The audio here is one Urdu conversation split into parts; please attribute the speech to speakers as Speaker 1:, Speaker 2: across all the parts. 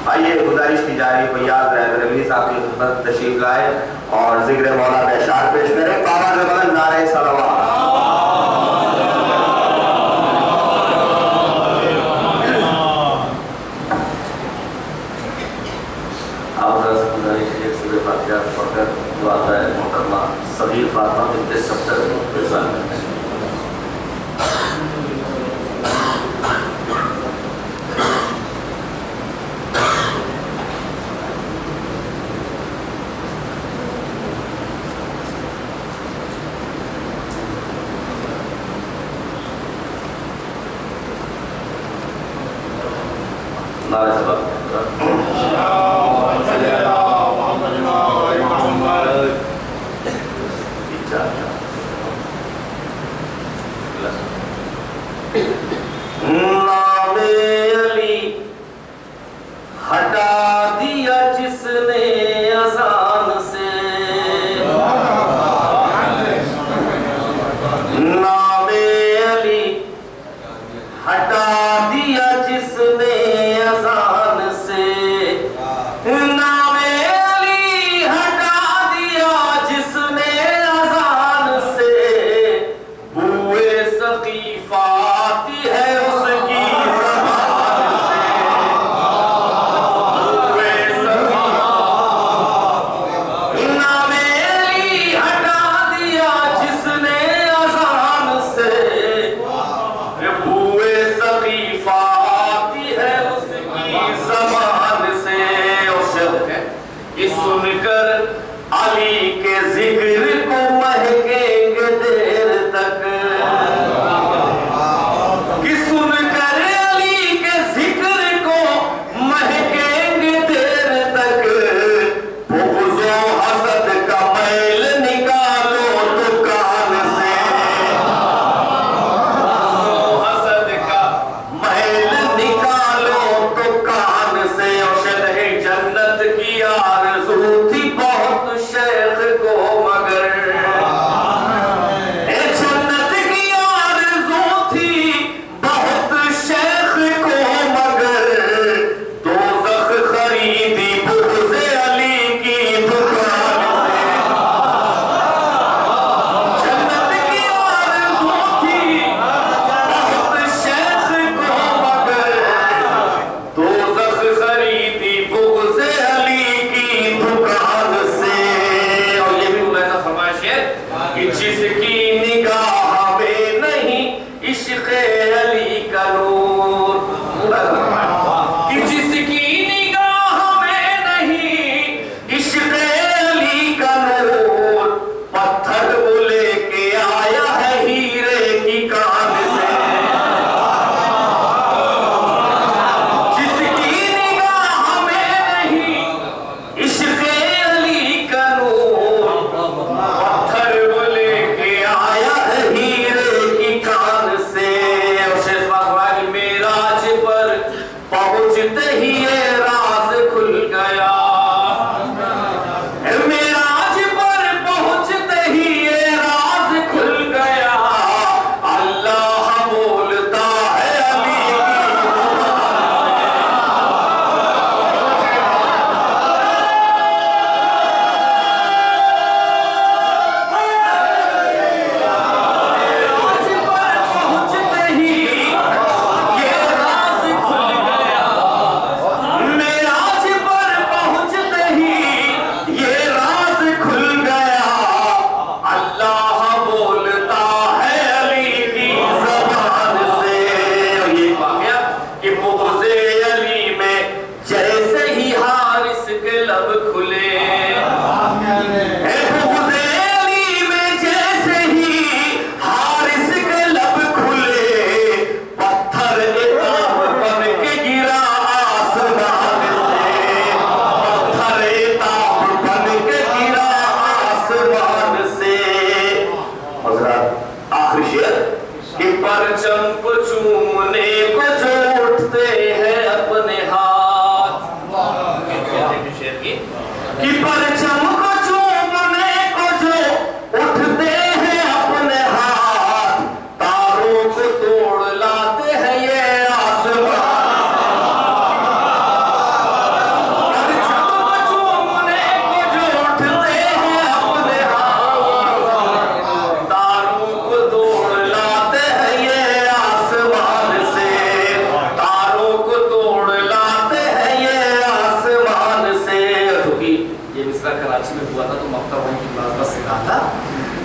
Speaker 1: آئیے گزارش کی جا رہی ہے فیاض حیدر علی صاحب کی خدمت تشریف لائے اور ذکر مولا میں اشعار پیش کریں. بابا زبان نعرہ صلوات. آپ سے گزارش ہے سورہ فاتحہ پڑھ کر دعا ہے محترمہ صغیر فاطمہ بنت ستر پیشان کرتے ہیں. نعرہ صلوات. نام علی ہٹا دیا جس نے اذان سے, نام علی ہٹا دیا جس نے اذان سے, نام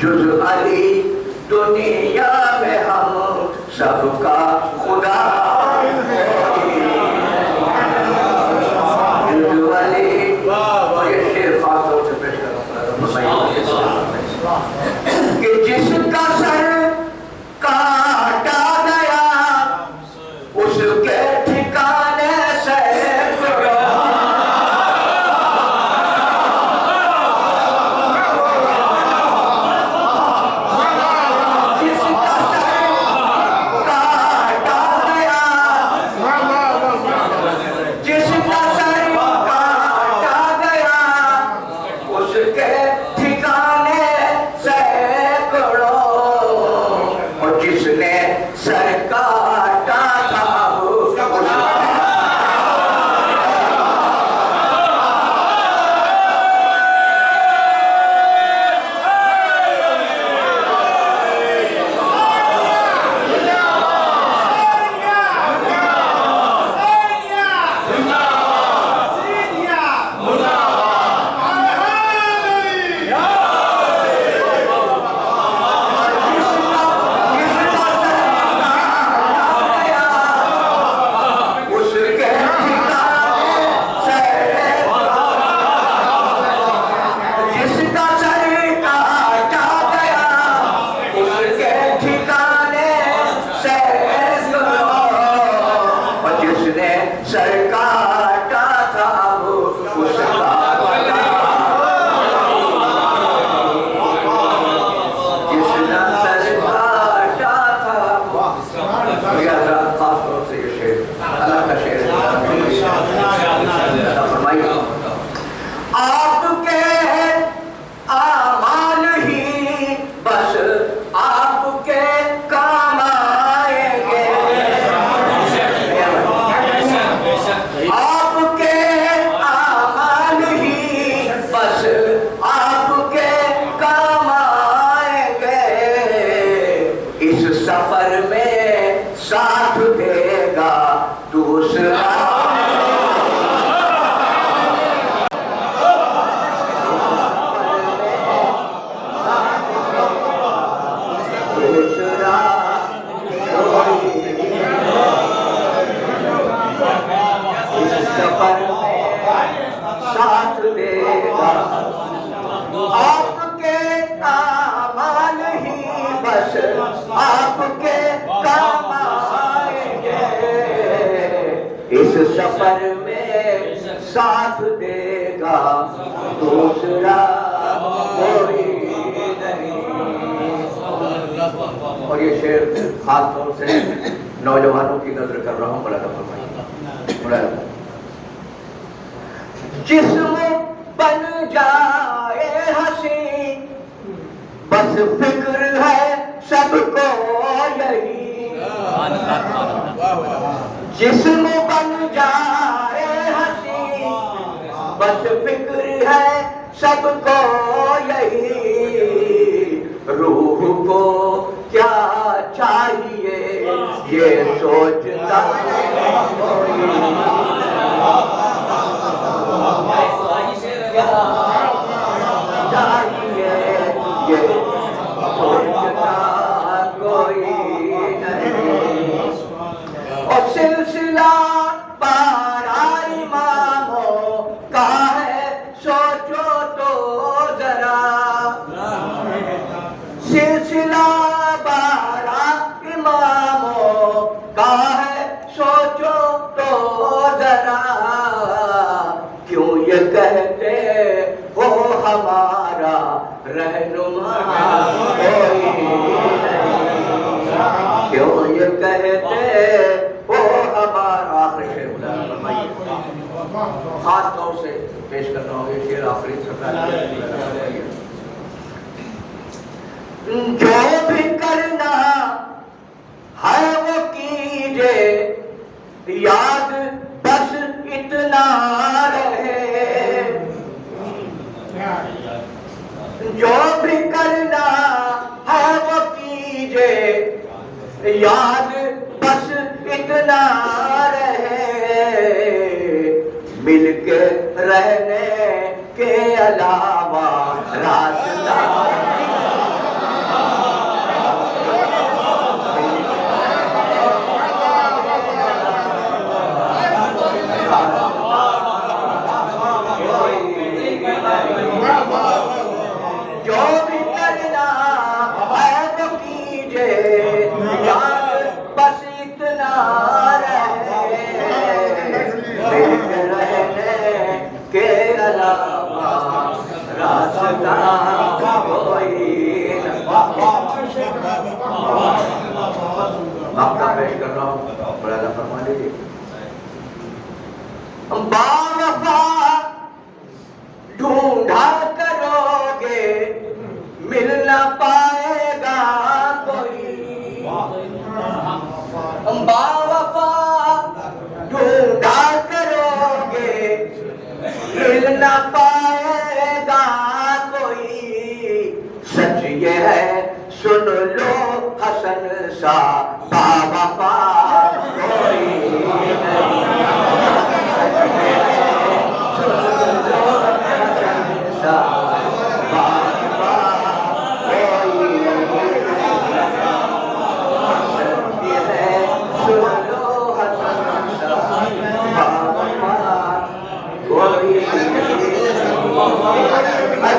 Speaker 1: جز علی دنیا میں ہم سب کا خدا جز علی. اور یہ شعر خاص طور سے پیش کروں کہ جس کا سر کاٹا گیا اس کے ٹھکانے سے سفر میں ساتھ دے گا دوسرا کوئی نہیں. اور یہ شعر خاص طور سے نوجوانوں کی نظر کر رہا ہوں. بڑا جسم بن جائے ہنسی بس فکر ہے سب کو یہی. جسم بن جائے ہنسی بس فکر ہے سب کو یہی. روح کو کیا چاہیے یہ سوچتا چاہیے یہ سوچتا کوئی نہیں. اور سلسلہ بارہ اماموں کا ہے سوچو تو ذرا. سلسلہ بارہ اماموں کا ہے سوچو تو ذرا. کیوں یہ کہتے ہو ہمارا رہنما کوئی نہیں. کیوں یہ کہتے ہو ہمارا. خاص طور سے پیش کر رہا ہوں یہ شعر آخری جو بھی کرنا ہے وہ کیجے یاد بس اتنا رہے. جو بھی کرنا ہے وہ کیجے یاد بس اتنا رہے. مل کے رہنے کے علاوہ راستہ مقطع پیش کر رہا ہوں، ملاحظہ فرما لیجیے۔
Speaker 2: باوفا ڈھونڈا کرو گے مل نہ پائے گا کوئی، باوفا ڈھونڈا کرو گے مل نہ پائے گا کوئی، سچ یہ ہے سن لو حسن سا باوفا کوئی نہیں،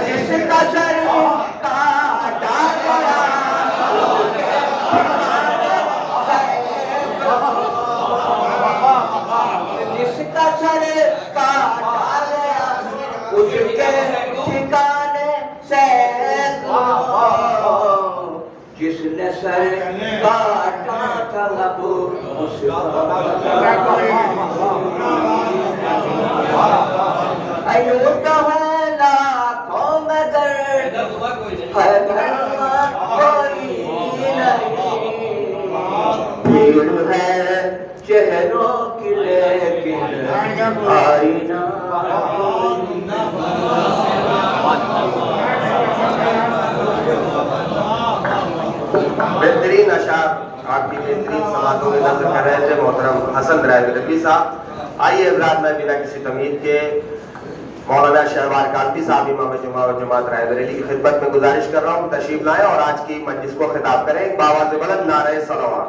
Speaker 2: جس کا سر کاٹا گیا جس کا سر کاٹا گیا اس کے ٹھکانے سے جس نے سر کاٹا تھا ابو اس ایوں تو ہے لاکھوں مگر ہے گھر کوئی نہیں، بھیڑ ہے چہروں کی لیکن آئینہ کوئی
Speaker 3: بہترین اشعار آپ کی بہترین سماعتوں میں نظر کر رہے تھے محترم حسن ڈرائیور رفیع صاحب۔ آئیے حضرات میں بنا کسی تمہید کے مولانا شہبار کالپی صاحب امام جمعہ و جماعت رائے بریلی کی خدمت میں گزارش کر رہا ہوں تشریف لائیں اور آج کی مجلس کو خطاب کریں بآواز بلند نعرہ صلوات۔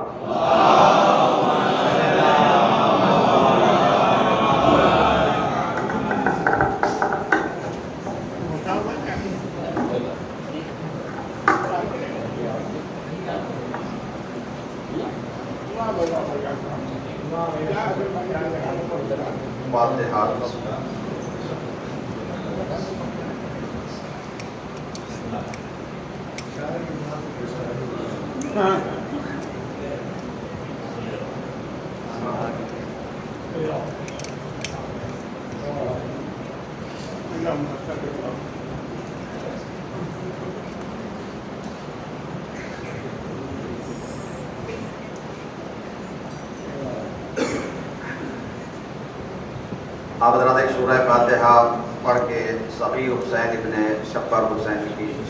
Speaker 3: آپ حضرات ایک سورہ فاتحہ پڑھ کے صغیر حسین ابن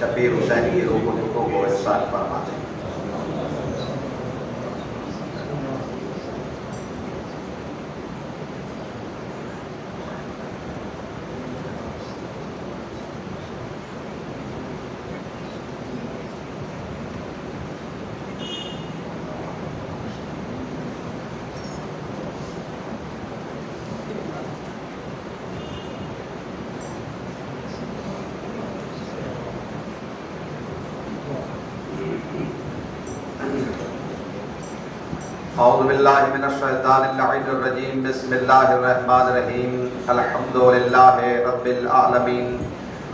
Speaker 3: شبیر حسین کی روح کو ارسال فرما دیں۔ اعوذ باللہ من الشیطان اللعین الرجیم بسم اللہ الرحمن الرحیم الحمدللہ رب العالمین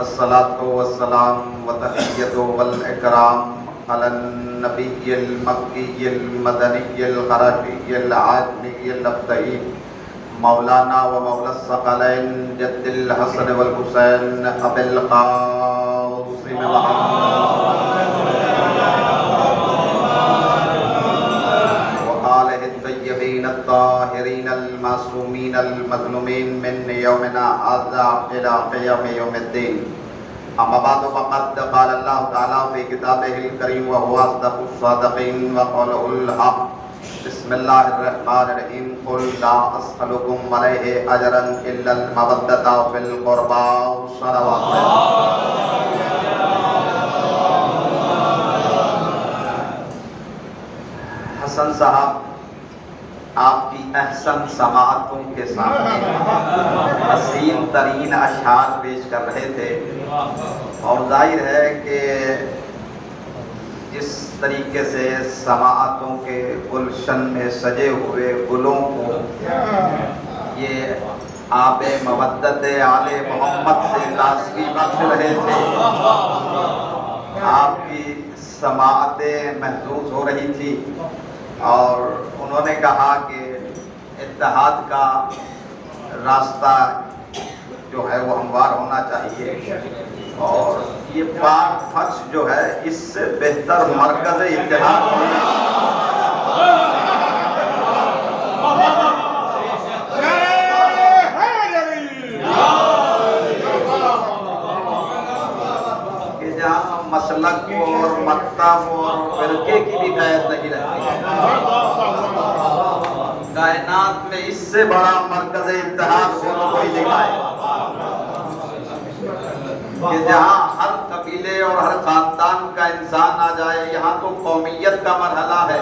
Speaker 3: الصلاة والسلام وتحیت والاکرام علی النبی المکی المدنی القرشی العاجمی الابتئی مولانا و مولا الثقلین جد الحسن والحسین ابی القاسم محمد الطاهرين المعصومين المظلومين من يومنا هذا إلى قيام يوم الدين أما بعد فقد قال الله تعالى في كتابه الكريم وهو أصدق الصادقين وقوله الحق بسم الله الرحمن الرحيم قل لا أسألكم عليه أجرا إلا المودة في القربى صلوات حسن صاحب آپ کی احسن سماعتوں کے سامنے حسین ترین اشعار پیش کر رہے تھے اور ظاہر ہے کہ جس طریقے سے سماعتوں کے گلشن میں سجے ہوئے گلوں کو یہ آب مودت آل محمد سے تازگی بخش رہے تھے، آپ کی سماعتیں محظوظ ہو رہی تھی اور انہوں نے کہا کہ اتحاد کا راستہ جو ہے وہ ہموار ہونا چاہیے اور یہ پاک فرش جو ہے اس سے بہتر مرکز اتحاد کہ جہاں مسلک اور مکتب اور فرقے کی بھی قید نہیں رہتی کائنات میں اس سے بڑا مرکز اتحاد ہو تو کوئی دکھائے کہ جہاں ہر قبیلے اور ہر خاندان کا انسان آ جائے. یہاں تو قومیت کا مرحلہ ہے.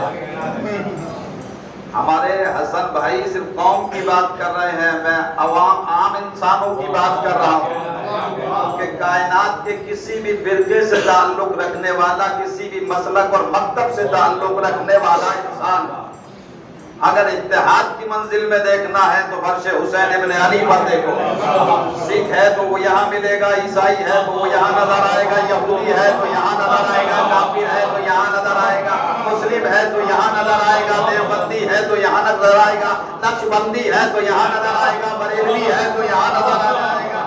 Speaker 3: ہمارے حسن بھائی صرف قوم کی بات کر رہے ہیں, میں عام انسانوں کی بات کر رہا ہوں کہ کائنات کے کسی بھی فرقے سے تعلق رکھنے والا, کسی بھی مسلک اور مکتب سے تعلق رکھنے والا انسان اگر اتحاد کی منزل میں دیکھنا ہے تو فرش حسین ابن علی پر دیکھو. سکھ ہے تو وہ یہاں ملے گا, عیسائی ہے تو وہ یہاں نظر آئے گا, یہودی ہے تو یہاں نظر آئے گا, کافر ہے تو یہاں نظر آئے گا, مسلم ہے تو یہاں نظر آئے گا, دیوبندی ہے تو یہاں نظر آئے گا, نقشبندی ہے تو یہاں نظر آئے گا, بریلوی ہے تو یہاں نظر آئے گا.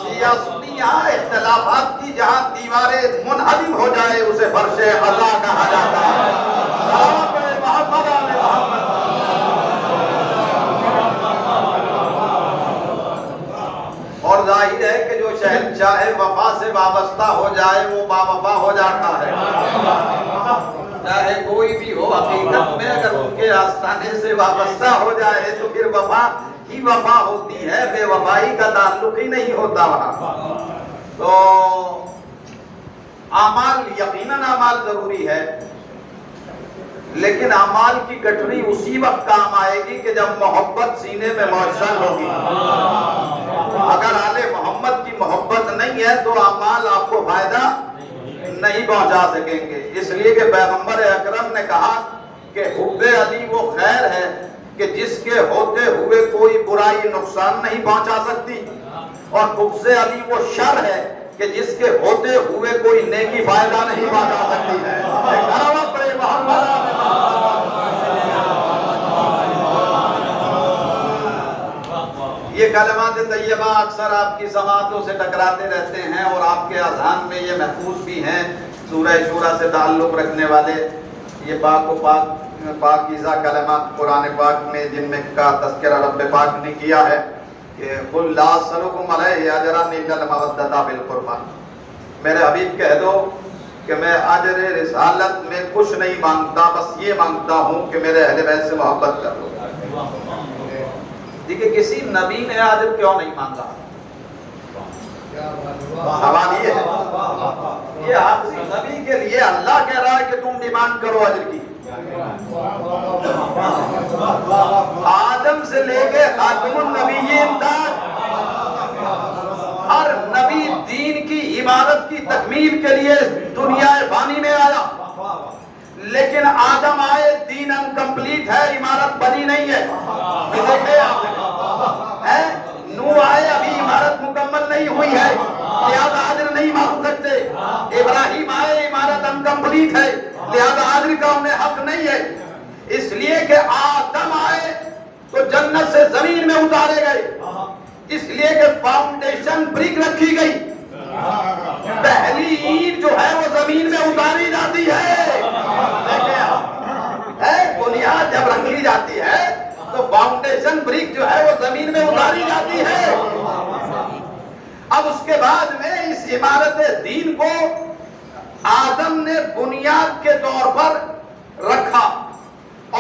Speaker 3: شیعہ سنی یہاں اختلافات کی جہاں دیواریں منہدم ہو جائے اسے فرش عزا کہا جاتا ہے. محمد علیہ محمد. اور ظاہر ہے کہ جو شہنشاہ وفا سے وابستہ ہو جائے وہ باوفا ہو جاتا ہے. چاہے کوئی بھی ہو, حقیقت میں اگر ان کے آستانے سے وابستہ ہو جائے تو پھر وفا ہی وفا ہوتی ہے, بے وفائی کا تعلق ہی نہیں ہوتا وہاں. تو اعمال, یقیناً اعمال ضروری ہے, لیکن اعمال کی گٹھڑی اسی وقت کام آئے گی کہ جب محبت سینے میں موصول ہوگی. اگر آل محمد کی محبت نہیں ہے تو اعمال آپ کو فائدہ نہیں پہنچا سکیں گے. اس لیے کہ پیغمبر اکرم نے کہا کہ حب علی وہ خیر ہے کہ جس کے ہوتے ہوئے کوئی برائی نقصان نہیں پہنچا سکتی, اور بغض علی وہ شر ہے کہ جس کے ہوتے ہوئے کوئی نیکی فائدہ نہیں پہنچا سکتی ہے. یہ کلمات طیبہ اکثر آپ کی سماعتوں سے ٹکراتے رہتے ہیں اور آپ کے اذہان میں یہ محفوظ بھی ہیں. سورہ شورى سے تعلق رکھنے والے یہ پاک و پاکیزہ کلمات قرآن پاک میں جن میں کا تذکرہ رب پاک نے کیا ہے کہ قل لا اسألکم علیہ اجرا الا المودۃ بالقربى. میرے حبیب کہہ دو کہ میں اجر رسالت میں کچھ نہیں مانگتا, بس یہ مانگتا ہوں کہ میرے اہل بیت سے محبت کر لو. دیکھیں کسی نبی نے اجر کیوں نہیں مانگا؟ سوال یہ ہے, یہ آپ نبی کے لیے اللہ کہہ رہا ہے کہ تم ڈیمانڈ کرو اجر کی. آدم سے لے کے خاتم النبیین تک ہر نبی دین کی عبادت کی تکمیل کے لیے دنیا فانی میں آیا, لیکن آدم آئے دین انکمپلیٹ ہے, عمارت بنی نہیں ہے. دیکھیں آپ نوح آئے ابھی عمارت مکمل نہیں ہوئی ہے, لہذا اجر نہیں مانگ سکتے. ابراہیم آئے عمارت انکمپلیٹ ہے, لہذا اجر کا انہیں حق نہیں ہے. اس لیے کہ آدم آئے تو جنت سے زمین میں اتارے گئے, اس لیے کہ فاؤنڈیشن بریک رکھی گئی. پہلی اینٹ جو ہے وہ زمین میں اتاری جاتی ہے, بنیاد جب رکھی جاتی ہے تو فاؤنڈیشن بریک جو ہے وہ زمین میں اتاری جاتی ہے. اب اس کے بعد میں اس عمارت دین کو آدم نے بنیاد کے طور پر رکھا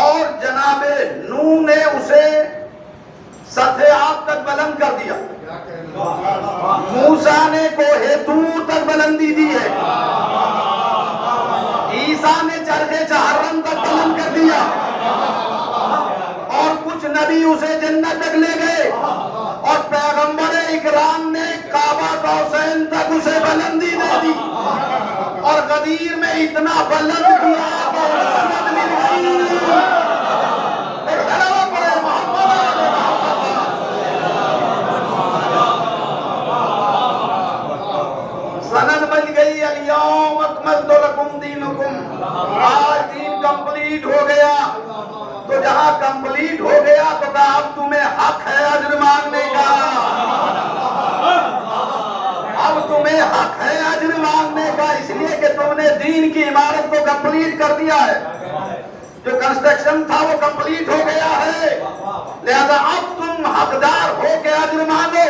Speaker 3: اور جناب نوح نے اسے سطح آب تک بلند کر دیا. موسیٰ نے کوہ طور تک بلندی دی ہے, عیسیٰ نے چرخ چہرم تک بلند کر دیا, اور کچھ نبی اسے جنت تک لے گئے, اور پیغمبر اکرام نے کعبہ قوسین تک اسے بلندی دے دی, اور غدیر میں اتنا بلند کیا کہ سند مل گئی. سند مل گئی, الیوم اکملت لکم دینکم کمپلیٹ ہو گیا. تو جہاں کمپلیٹ ہو گیا تو کہا اب تمہیں حق ہے اجر مانگنے کا. اب تمہیں حق ہے اجر مانگنے کا، اس لیے کہ تم نے دین کی عمارت کو کمپلیٹ کر دیا ہے. جو کنسٹرکشن تھا وہ کمپلیٹ ہو گیا ہے، لہذا اب تم حقدار ہو کے اجر مانگو.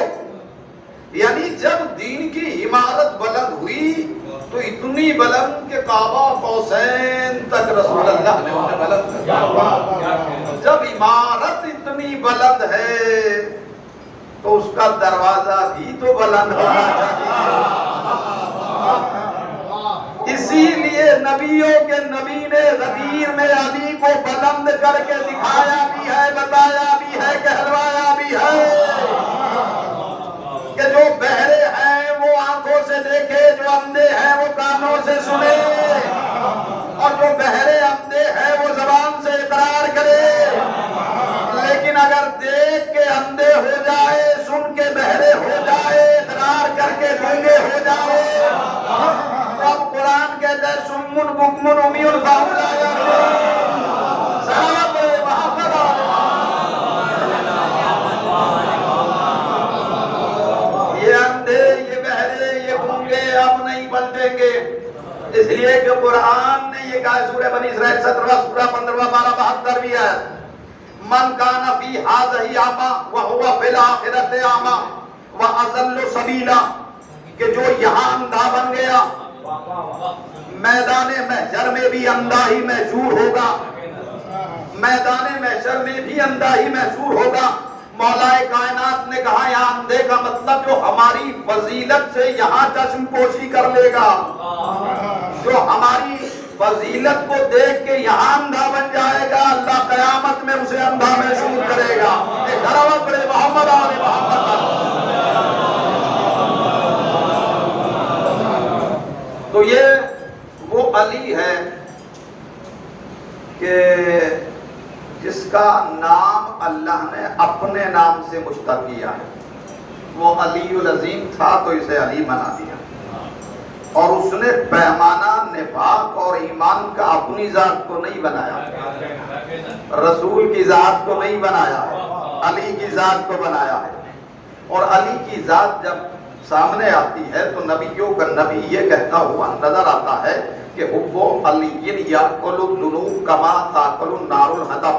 Speaker 3: یعنی جب دین کی عمارت بلند ہوئی تو اتنی بلند کہ کعبہ قوسین تک رسول اللہ نے انہیں بلند کر دیا. جب عمارت اتنی بلند ہے تو اس کا دروازہ بھی تو بلند ہونا چاہیے. اسی لیے نبیوں کے نبی نے غدیر میں علی کو بلند کر کے دکھایا بھی ہے، بتایا بھی ہے، کہلوایا بھی ہے کہ جو بہرے ہیں وہ آنکھوں سے دیکھے، جو اندھے ہیں وہ کانوں سے سنے، اور جو بہرے اندھے ہیں وہ زبان سے اقرار کرے. لیکن اگر دیکھ کے اندھے ہو جائے، سن کے بہرے ہو جائے، اقرار کر کے گونگے ہو جائے، تو اب قرآن کہتا ہے سمن بکمن امیون فہم لا یعقلون. صحابہ محمد یہ اندھے، یہ بہرے، یہ گونگے اب نہیں پلٹیں گے. اس لیے کہ قرآن نے یہ کہا سورہ بنی اسرائیل 17واں سورہ 15واں 12 72 ہے من کان فی ھذہ اعمی وہو فی الآخرۃ اعمی واضل سبیلا، کہ جو یہاں اندھا بن گیا میدان محشر میں بھی اندھا ہی محشور ہوگا. میدان محشر میں بھی اندھا ہی محشور ہوگا. مولا کائنات نے کہا یہاں اندھے کا مطلب جو ہماری فضیلت سے یہاں چشم پوشی کر لے گا، جو ہماری فضیلت کو دیکھ کے یہاں اندھا بن جائے گا، اللہ قیامت میں اسے اندھا محسوس کرے گا. ایک دعوت بڑے محمد آل محمد. تو یہ وہ علی ہے کہ جس کا نام اللہ نے اپنے نام سے مشتق کیا ہے. وہ علی العظیم تھا تو اسے علی بنا دیا، اور اس نے پیمانہ نفاق اور ایمان کا اپنی ذات کو نہیں بنایا، رسول کی ذات کو نہیں بنایا، علی کی ذات کو بنایا ہے. اور علی کی ذات جب سامنے آتی ہے تو نبیوں کا نبی یہ کہتا ہوا نظر آتا ہے کہ حب علی یاکل الذنوب کما تاکل النار الحطب.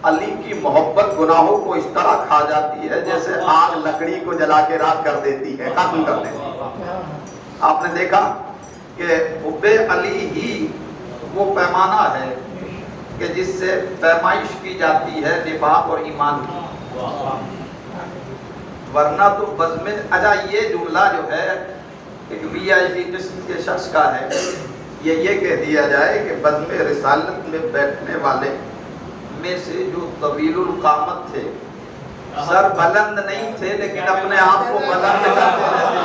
Speaker 3: علی کی محبت گناہوں کو اس طرح کھا جاتی ہے جیسے آگ لکڑی کو جلا کے راکھ کر دیتی ہے، ختم کر دیتی ہے. آپ نے دیکھا کہ حب علی ہی وہ پیمانہ ہے کہ جس سے پیمائش کی جاتی ہے نفاق اور ایمان کی. ورنہ تو بزم اچھا یہ جملہ جو ہے ایک وی آئی پی قسم کے شخص کا ہے، یہ کہہ دیا جائے کہ بزم رسالت میں بیٹھنے والے میں سے جو طویل القامت تھے، سر بلند نہیں تھے لیکن اپنے آپ کو بلند کرتے رہتے،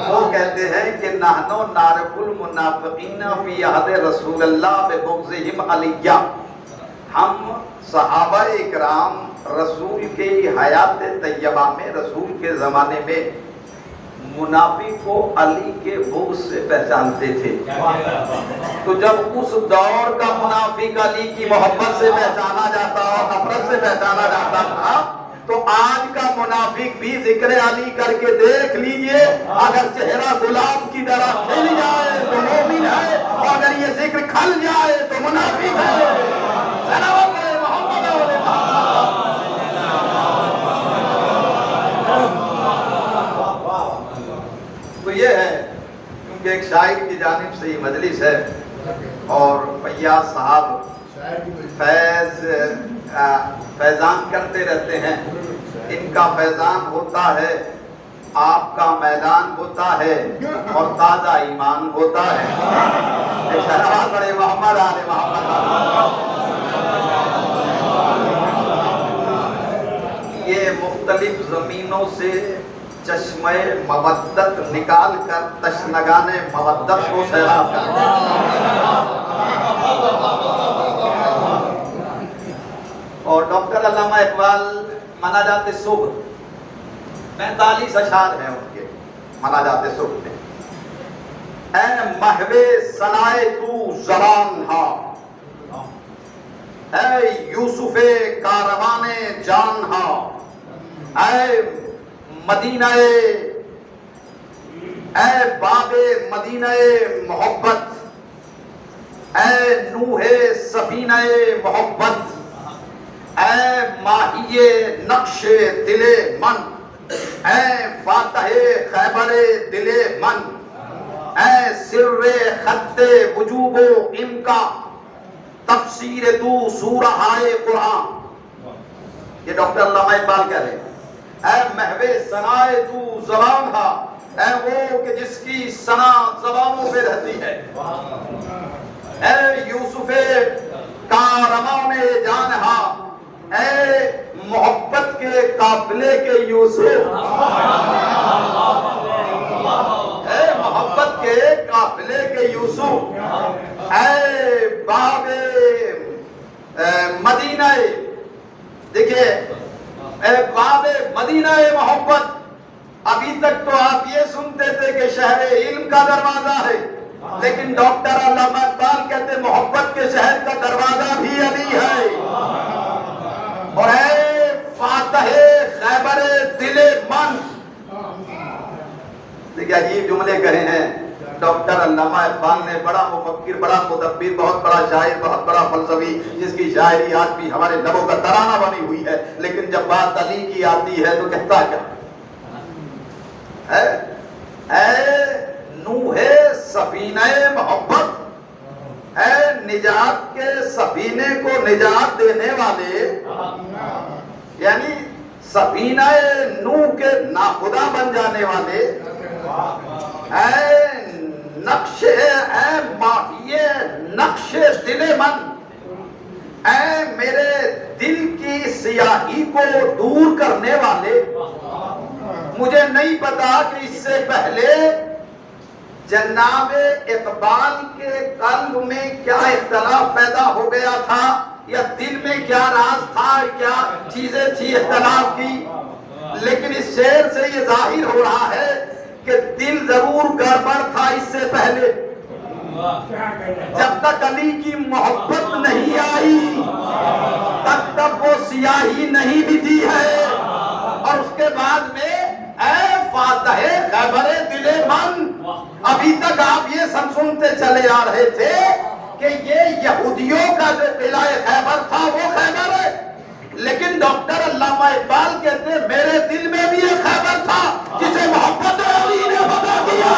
Speaker 3: وہ کہتے ہیں کہ نحنو نعرف المنافقین فی عہد رسول اللہ ببغضہم علیہ. ہم صحابہ اکرام رسول کے حیات طیبہ میں، رسول کے زمانے میں منافق کو علی کے بغض سے پہچانتے تھے. تو جب اس دور کا منافق علی کی محبت سے پہچانا جاتا اور نفرت سے پہچانا جاتا تھا، تو آج کا منافق بھی ذکر علی کر کے دیکھ لیجئے، اگر چہرہ گلاب کی طرح کھل جائے تو مومن ہے، اور اگر یہ ذکر کھل جائے تو منافق ہے. تو یہ ہے کیونکہ ایک شاعر کی جانب سے یہ مجلس ہے اور فیاض صاحب فیضان کرتے رہتے ہیں. ان کا فیضان ہوتا ہے، آپ کا میدان ہوتا ہے، اور تازہ ایمان ہوتا ہے. بڑے محمد آل محمد. یہ مختلف زمینوں سے چشمہ مودت نکال کر تشنگان مودت کو سیراب کرتے ہیں. اور ڈاکٹر علامہ اقبال مناجات صبح 45 اشعار ہیں ان کے مناجات صبح میں. اے محو ثنائے تو زبان ہا، اے یوسف کاروان جان ہا، اے مدینہ اے باب مدینہ محبت، اے نوح سفینہ محبت، اے ماہی نقش دل من، اے فاتح خیبر دل من، اے سر خط وجوب و امکا، تفسیر تو سورہ قرآن. یہ ڈاکٹر علامہ اقبال کہہ رہے ہیں. اے محو ثنائے تو زبان ہا، اے وہ کہ جس کی ثنا زبانوں پہ رہتی ہے. اے یوسف کارمان جان ہا، اے محبت کے قافلے کے یوسف، اے محبت کے قافلے کے یوسف، اے باب مدینہ، دیکھیے اے باب مدینہ محبت. ابھی تک تو آپ یہ سنتے تھے کہ شہر علم کا دروازہ ہے، لیکن ڈاکٹر علامہ اقبال کہتے محبت کے شہر کا دروازہ بھی علی ہے. اور اے فاتح خیبر دل من، دیکھیں عجیب جملے کہے ہیں ڈاکٹر علامہ اقبال نے. بڑا مفکر، بڑا مدبر، بہت بڑا شاعر، بہت بڑا فلسفی، جس کی شاعری آج بھی ہمارے لبوں کا ترانہ بنی ہوئی ہے. لیکن جب بات علی کی آتی ہے تو کہتا کیا ہے؟ اے نوح سفینہ محبت، اے نجات کے سفینے کو نجات دینے والے، یعنی سفینہ نوح کے ناخدا بن جانے والے. اے نقش، اے ماہی نقش دل من، اے میرے دل کی سیاہی کو دور کرنے والے. مجھے نہیں پتا کہ اس سے پہلے جناب اقبال کے قلب میں کیا اختلاف پیدا ہو گیا تھا، یا دل میں کیا راز تھا، کیا چیزیں تھی اختلاف کی. لیکن اس شعر سے یہ ظاہر ہو رہا ہے کہ دل ضرور گڑبڑ تھا اس سے پہلے. جب تک علی کی محبت نہیں آئی تب تک وہ سیاہی نہیں بجھی ہے. اور اس کے بعد میں اے فاتح خیبر دل من، ابھی تک آپ یہ سب سنتے چلے آ رہے تھے کہ یہ یہودیوں کا جو قلعہ خیبر تھا وہ خیبر ہے. لیکن ڈاکٹر علامہ اقبال کہتے ہیں میرے دل میں بھی ایک خیبر تھا جسے محبت علی نے فتح کیا.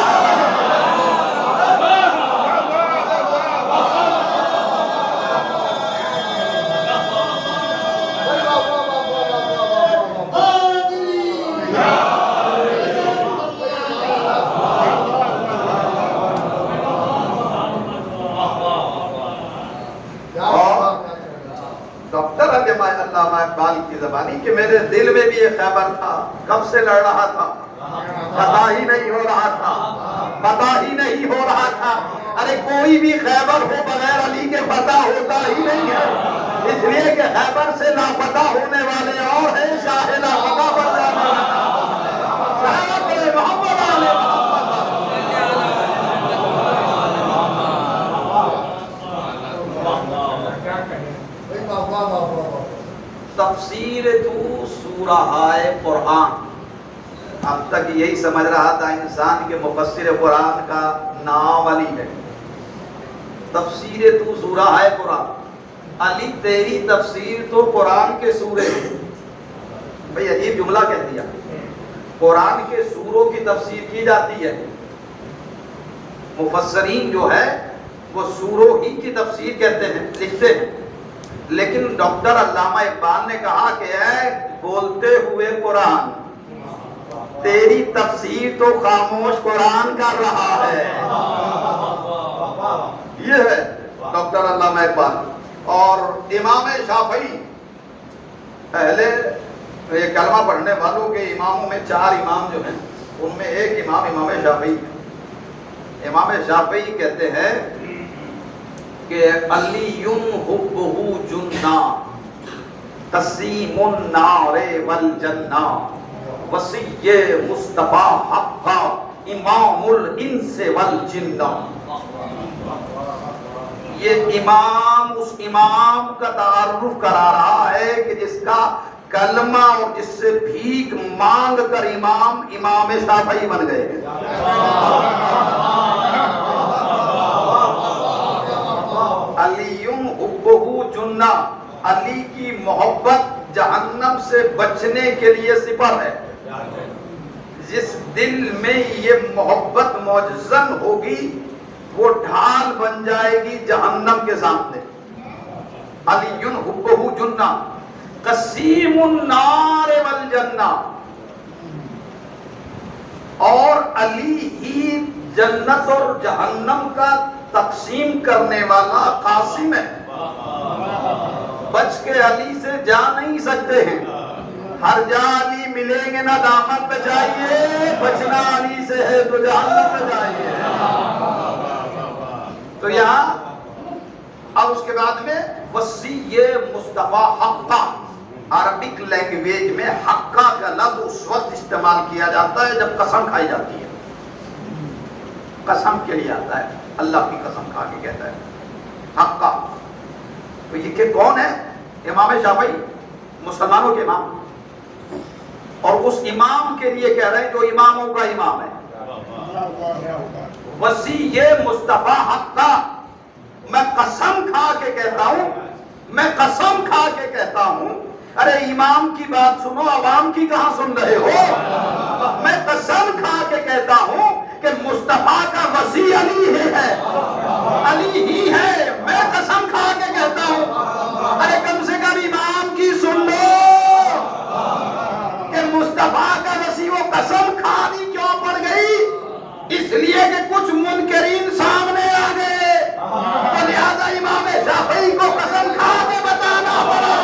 Speaker 3: علامہ اقبال کی زبانی کہ میرے دل میں بھی ایک خیبر تھا. کب سے لڑ رہا تھا؟ پتا ہی نہیں ہو رہا تھا، پتا ہی نہیں ہو رہا تھا. ارے کوئی بھی خیبر ہو بغیر علی کے پتہ ہوتا ہی نہیں ہے. اس لیے کہ خیبر سے لاپتہ ہونے والے اور ہیں، شاہ لاپتہ بن جانے والے. محمد علیہ تفسیر تو سورہ قرآن. اب تک یہی سمجھ رہا تھا انسان کے مفسر قرآن کا نام علی ہے. تفسیر تو سورہ قرآن. علی تیری تفسیر تو قرآن کے سورے ہیں. بھئی عجیب جملہ کہہ دیا. قرآن کے سوروں کی تفسیر کی جاتی ہے. مفسرین جو ہے وہ سوروں ہی کی تفسیر کہتے ہیں، لکھتے ہیں. لیکن ڈاکٹر علامہ اقبال نے کہا کہ اے بولتے ہوئے قرآن، تیری تفسیر تو خاموش قرآن کر رہا ہے. یہ ہے ڈاکٹر علامہ اقبال. اور امام شافعی، پہلے یہ کلمہ پڑھنے والوں کے اماموں میں 4 امام جو ہیں ان میں ایک امام امام شافعی ہے. امام شافعی کہتے ہیں کہ علی حبہ جنہ قسیم النار والجنہ وصی مصطفیٰ حقا امام الانس والجن. یہ امام اس امام کا تعارف کرا رہا ہے کہ جس کا کلمہ اور جس سے بھیک مانگ کر امام شافعی بن گئے ہیں. علی حبہ جنہ، علی کی محبت جہنم سے بچنے کے لیے سپر ہے. جس دل میں یہ محبت موجزن ہوگی وہ ڈھال بن جائے گی جہنم کے سامنے. علی حبہ جنہ قسیم النار والجنہ، اور علی ہی جنت اور جہنم کا تقسیم کرنے والا قاسم ہے. بچ کے علی سے جا نہیں سکتے ہیں. ہر جا علی ملیں گے نہ دامن پہ جائیے، بچنا علی سے ہے تو جہنم پہ جائیے. تو یہاں اب اس کے بعد میں وصی مصطفیٰ حقہ، عربک لینگویج میں حقہ کا لفظ اس وقت استعمال کیا جاتا ہے جب قسم کھائی جاتی ہے. قسم کے لیے آتا ہے، اللہ کی قسم کھا کے کہتا ہے حقہ. تو یہ کہ کون ہے؟ امام شافعی، مسلمانوں کے امام. اور اس امام کے لیے کہہ رہے ہیں جو اماموں کا امام ہے. وصی مصطفیٰ حقہ، میں قسم کھا کے کہتا ہوں، میں قسم کھا کے کہتا ہوں. ارے امام کی بات سنو، عوام کی کہاں سن رہے ہو؟ میں قسم کھا کے کہتا ہوں کہ مصطفیٰ کا وصی علی ہے، علی ہی ہے. میں قسم کھا کے کہتا ہوں. ارے کم سے کم امام کی سن لو کہ مصطفیٰ کا وصی. وہ قسم کھانی کیوں پڑ گئی؟ اس لیے کہ کچھ منکرین سامنے آ گئے، تو لہذا امام شافعی کو قسم کھا کے بتانا پڑا.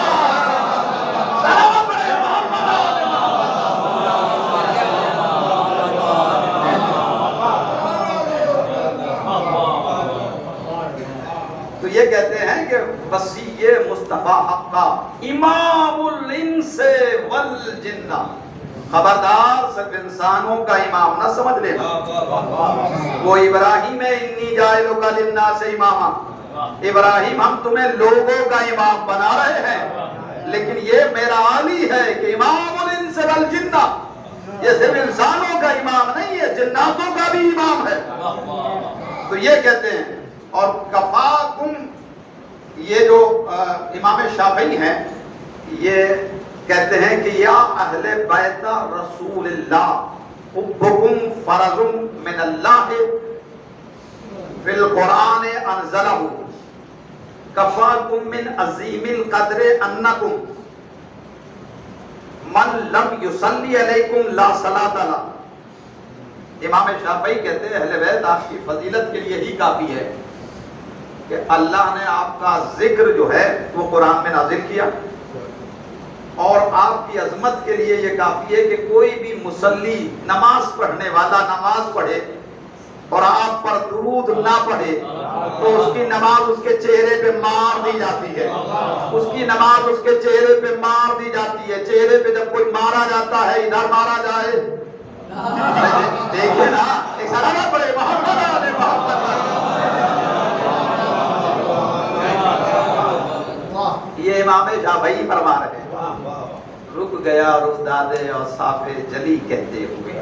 Speaker 3: تو یہ کہتے ہیں کہ وصی مصطفیٰ حقہ امام الانس والجن. خبردار صرف انسانوں کا امام نہ سمجھ لینا. وہ ابراہیم ہے انی جاعلک للناس اماما. ابراہیم ہم تمہیں لوگوں کا امام بنا رہے ہیں، لیکن یہ میرا علی ہے کہ امام الانس والجن. یہ صرف انسانوں کا امام نہیں ہے، جناتوں کا بھی امام ہے. تو یہ کہتے ہیں. اور کفاکم، یہ جو امام شافعی ہیں یہ کہتے ہیں کہ یا اہل بیت رسول اللہ حبکم فرض من اللہ فی القرآن انزلہ کفاکم من عظیم القدر انکم من لم یصلی علیکم لا صلاۃ لہ. امام شافعی کہتے ہیں اہل بیت آپ کی فضیلت کے لیے ہی کافی ہے کہ اللہ نے آپ کا ذکر جو ہے وہ قرآن میں نازل کیا، اور آپ کی عظمت کے لیے یہ کافی ہے کہ کوئی بھی مصلی نماز پڑھنے والا نماز پڑھے اور آپ پر درود نہ پڑھے تو اس کی نماز اس کے چہرے پہ مار دی جاتی ہے. اس کی نماز اس کے چہرے پہ مار دی جاتی ہے. چہرے پہ جب کوئی مارا جاتا ہے، ادھر مارا جائے، دیکھیں نا، ایک سلام پڑھے محمد علی محمد. یہ امام شافعی فرما رہے ہیں. رک گیا رخداد اوصاف جلی کہتے ہوئے،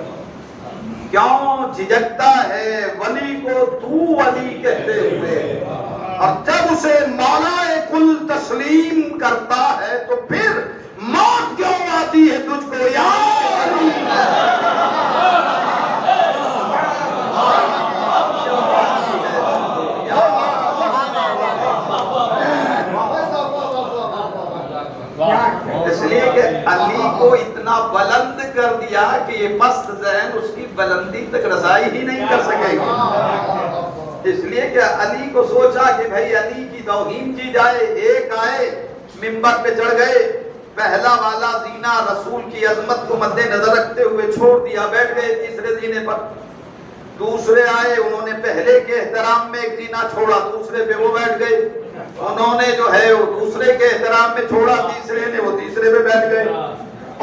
Speaker 3: کیوں جھجکتا ہے ولی کو تو ولی کہتے ہوئے. اور جب اسے مولا کل تسلیم کرتا ہے تو پھر موت کیوں آتی ہے تجھ کو یا علی. اس لیے کہ علی کو اتنا بلند کر دیا کہ یہ پست ذہن اس کی بلندی تک رسائی ہی نہیں کر سکے گی. اس لیے کہ علی کو سوچا کہ بھائی علی کی توہین کی جائے. ایک آئے منبر پہ چڑھ گئے، پہلا والا زینہ رسول کی عظمت کو مد نظر رکھتے ہوئے چھوڑ دیا، بیٹھ گئے تیسرے زینے پر. دوسرے آئے، انہوں نے پہلے کے احترام میں ایک زینہ چھوڑا، دوسرے پہ وہ بیٹھ گئے. انہوں نے جو ہے وہ دوسرے کے احترام میں چھوڑا، تیسرے نے وہ تیسرے پہ بیٹھ گئے.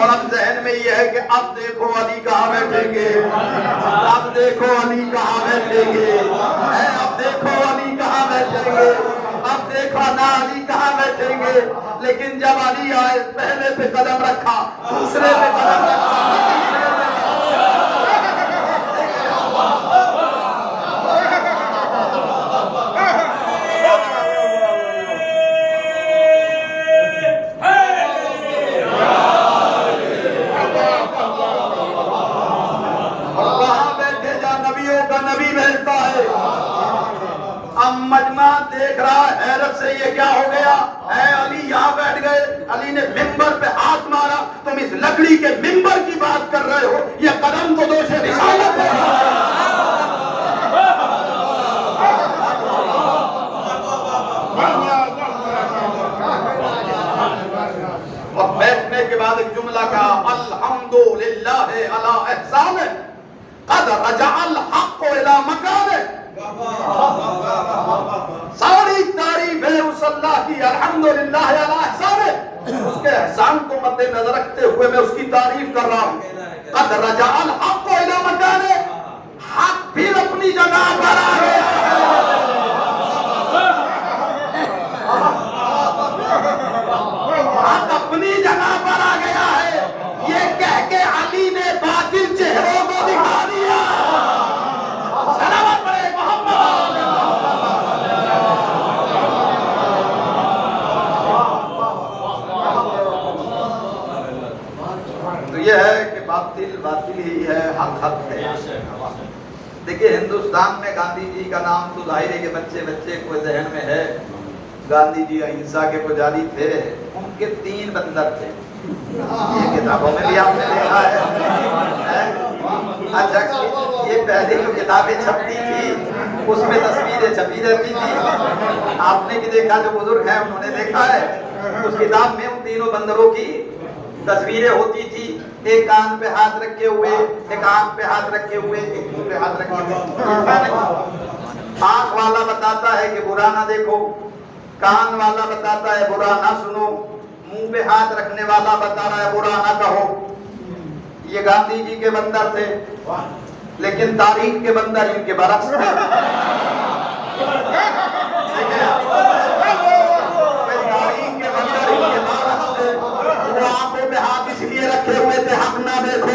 Speaker 3: اور اب ذہن میں یہ ہے کہ اب دیکھو علی کہاں بیٹھیں گے، اب دیکھو علی کہاں بیٹھیں گے، اب دیکھو علی کہاں بیٹھیں گے، اب دیکھا نا علی کہاں بیٹھیں گے۔ لیکن جب علی آئے پہلے پہ قدم رکھا، دوسرے پہ قدم رکھا، نبی بھیجتا ہے۔ اب مجمع دیکھ رہا حیرت سے یہ کیا ہو گیا، اے علی یہاں بیٹھ گئے۔ علی نے ممبر پہ ہاتھ مارا، تم اس لکڑی کے ممبر کی بات کر رہے ہو، یہ قدم تو دوش رسالت ہے۔ اور بیٹھنے کے بعد ایک جملہ کہا، الحمدللہ علی احسانہ قد رجع الحق الى مکانہ۔ ساری تعریف ہے اس اللہ کی، الحمدللہ علی احسانہ، اس کے احسان کو مد نظر رکھتے ہوئے میں اس کی تعریف کر رہا ہوں۔ قد رجع الحق الى مکانہ، حق پھر اپنی جگہ پر آ گیا ہے۔ حق اپنی جگہ پر آ گیا ہے، یہ کہہ کے علی نے باطل چہروں کو دکھا دیا۔ سلامت پڑھے محمد۔ تو یہ ہے کہ باطل باطل ہی ہے، حق حق ہے۔ دیکھیے ہندوستان میں گاندھی جی کا نام تو ظاہر ہے کہ بچے بچے کو ذہن میں ہے، گاندھی جی اہنسا کے پجاری تھے، ان کے 3 بندر تھے، یہ کتابوں میں بھی آپ نے دیکھا ہے۔ اچھا یہ پہلے جو کتابیں چھپتی تھی اس میں تصویریں چھپی رہتی تھی، آپ نے بھی دیکھا، جو بزرگ ہیں انہوں نے دیکھا ہے، اس کتاب میں ان 3 بندروں کی تصویریں ہوتی تھی، ایک کان پہ ہاتھ رکھے ہوئے، ایک آنکھ پہ ہاتھ رکھے ہوئے، ایک منہ پہ ہاتھ رکھے ہوئے۔ آنکھ والا بتاتا ہے کہ برا نہ دیکھو، کان والا بتاتا ہے برا نہ سنو، منہ پہ ہاتھ رکھنے والا بتا رہا ہے برا نہ کہو۔ یہ گاندھی جی کے بندر تھے، لیکن تاریخ کے بندر ان کے برعکس تھے۔ تاریخ کے بندر ان کے برعکس تھے، وہ آنکھوں پہ ہاتھ اس لیے رکھے ہوئے تھے حق نہ دیکھو،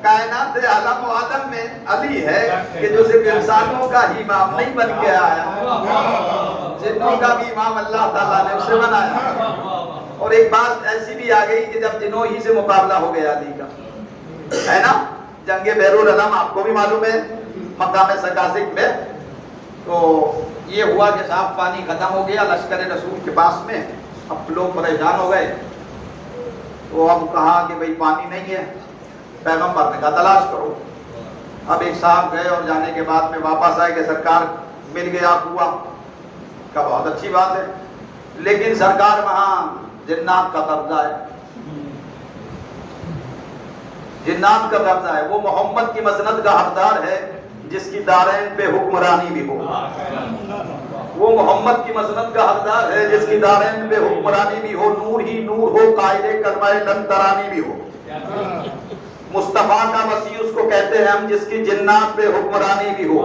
Speaker 3: کائنات عالم و آدم میں علی ہے کہ جو صرف انسانوں کا ہی امام نہیں بن کے آیا، جنوں کا بھی امام اللہ تعالیٰ نے اسے بنایا۔ اور ایک بات ایسی بھی آ گئی کہ جب جنوں ہی سے مقابلہ ہو گیا علی کا، ہے نا، جنگ بحر العلم آپ کو بھی معلوم ہے، مقام سکاسک میں، تو یہ ہوا کہ صاحب پانی ختم ہو گیا لشکر رسول کے پاس میں، اب لوگ پریشان ہو گئے، تو اب کہا کہ بھئی پانی نہیں ہے، پیغمبر نے کہا تلاش کرو۔ اب ایک صاحب گئے اور جانے کے بعد میں واپس آئے کہ سرکار مل گیا کنواں، کا بہت اچھی بات ہے، لیکن سرکار وہاں جنات کا قبضہ ہے، جنات کا قبضہ ہے، وہ محمد کی مسند کا حقدار ہے جس کی دارین پہ حکمرانی بھی ہو، وہ محمد کی مسند کا حقدار ہے جس کی دارین پہ حکمرانی بھی ہو، نور ہی نور ہو، قائل کلمہ لن ترانی بھی ہو، مصطفیٰ کا مسیح اس کو کہتے ہیں ہم جس کی جنات پہ حکمرانی بھی ہو۔